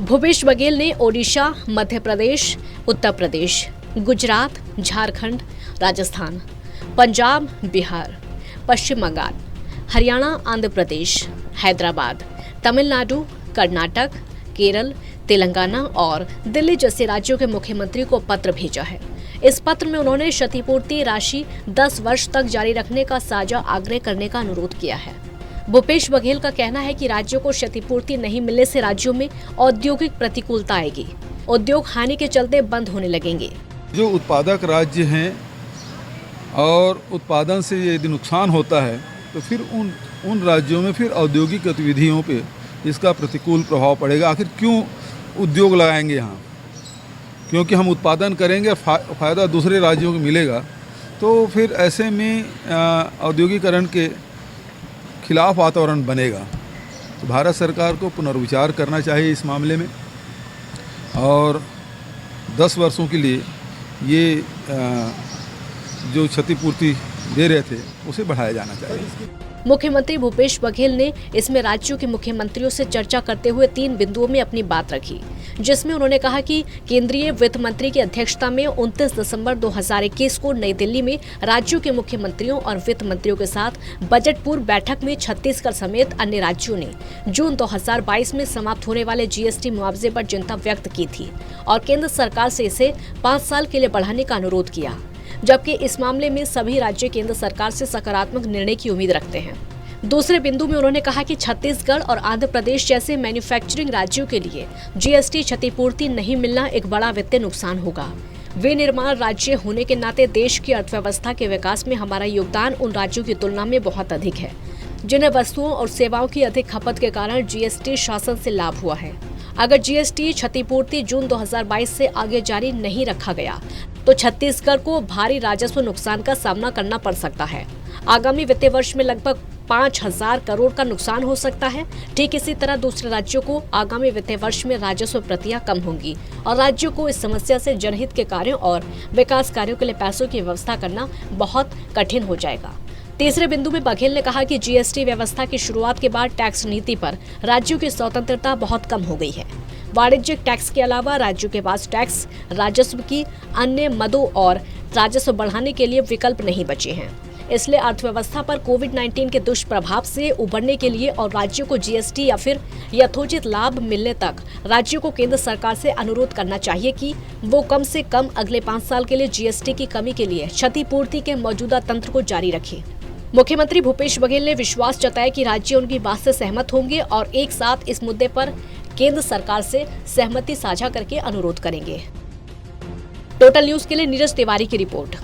भूपेश बघेल ने ओडिशा, मध्य प्रदेश, उत्तर प्रदेश, गुजरात, झारखंड, राजस्थान, पंजाब, बिहार, पश्चिम बंगाल, हरियाणा, आंध्र प्रदेश, हैदराबाद, तमिलनाडु, कर्नाटक, केरल, तेलंगाना और दिल्ली जैसे राज्यों के मुख्यमंत्री को पत्र भेजा है। इस पत्र में उन्होंने क्षतिपूर्ति राशि 10 वर्ष तक जारी रखने का साझा आग्रह करने का अनुरोध किया है। भूपेश बघेल का कहना है कि राज्यों को क्षतिपूर्ति नहीं मिलने से राज्यों में औद्योगिक प्रतिकूलता आएगी, उद्योग हानि के चलते बंद होने लगेंगे। जो उत्पादक राज्य हैं और उत्पादन से यदि नुकसान होता है तो फिर उन राज्यों में फिर औद्योगिक गतिविधियों पे इसका प्रतिकूल प्रभाव पड़ेगा। आखिर क्यों उद्योग लगाएंगे यहाँ? क्योंकि हम उत्पादन करेंगे, फ़ायदा दूसरे राज्यों को मिलेगा, तो फिर ऐसे में औद्योगिकरण के खिलाफ वातावरण बनेगा। तो भारत सरकार को पुनर्विचार करना चाहिए इस मामले में और 10 वर्षों के लिए ये जो क्षतिपूर्ति दे रहे थे उसे बढ़ाया जाना चाहिए। मुख्यमंत्री भूपेश बघेल ने इसमें राज्यों के मुख्यमंत्रियों से चर्चा करते हुए 3 बिंदुओं में अपनी बात रखी, जिसमें उन्होंने कहा कि केंद्रीय वित्त मंत्री की अध्यक्षता में 29 दिसंबर 2021 को नई दिल्ली में राज्यों के मुख्यमंत्रियों और वित्त मंत्रियों के साथ बजट पूर्व बैठक में छत्तीसगढ़ समेत अन्य राज्यों ने जून 2022 में समाप्त होने वाले जीएसटी मुआवजे पर चिंता व्यक्त की थी और केंद्र सरकार से इसे 5 साल के लिए बढ़ाने का अनुरोध किया, जबकि इस मामले में सभी राज्य केंद्र सरकार से सकारात्मक निर्णय की उम्मीद रखते हैं। दूसरे बिंदु में उन्होंने कहा कि छत्तीसगढ़ और आंध्र प्रदेश जैसे मैन्युफैक्चरिंग राज्यों के लिए जीएसटी क्षतिपूर्ति नहीं मिलना एक बड़ा वित्तीय नुकसान होगा। विनिर्माण राज्य होने के नाते देश की अर्थव्यवस्था के विकास में हमारा योगदान उन राज्यों की तुलना में बहुत अधिक है जिन्हें वस्तुओं और सेवाओं की अधिक खपत के कारण जीएसटी शासन से लाभ हुआ है। अगर जीएसटी क्षतिपूर्ति जून 2022 से आगे जारी नहीं रखा गया तो छत्तीसगढ़ को भारी राजस्व नुकसान का सामना करना पड़ सकता है। आगामी वित्तीय वर्ष में लगभग 5,000 करोड़ का नुकसान हो सकता है। ठीक इसी तरह दूसरे राज्यों को आगामी वित्तीय वर्ष में राजस्व प्रतियां कम होंगी और राज्यों को इस समस्या से जनहित के कार्यों और विकास कार्यों के लिए पैसों की व्यवस्था करना बहुत कठिन हो जाएगा। तीसरे बिंदु में बघेल ने कहा कि जीएसटी व्यवस्था की शुरुआत के बाद टैक्स नीति पर राज्यों की स्वतंत्रता बहुत कम हो गई है। वाणिज्यिक टैक्स के अलावा राज्यों के पास टैक्स राजस्व की अन्य मदों और राजस्व बढ़ाने के लिए विकल्प नहीं बचे हैं। इसलिए अर्थव्यवस्था पर कोविड-19 के दुष्प्रभाव से उबरने के लिए और राज्यों को जीएसटी या फिर यथोचित लाभ मिलने तक राज्यों को केंद्र सरकार से अनुरोध करना चाहिए कि वो कम से कम अगले 5 साल के लिए जीएसटी की कमी के लिए क्षतिपूर्ति के मौजूदा तंत्र को जारी रखें। मुख्यमंत्री भूपेश बघेल ने विश्वास जताया कि राज्य उनकी बात से सहमत होंगे और एक साथ इस मुद्दे पर केंद्र सरकार से सहमति साझा करके अनुरोध करेंगे। टोटल न्यूज के लिए नीरज तिवारी की रिपोर्ट।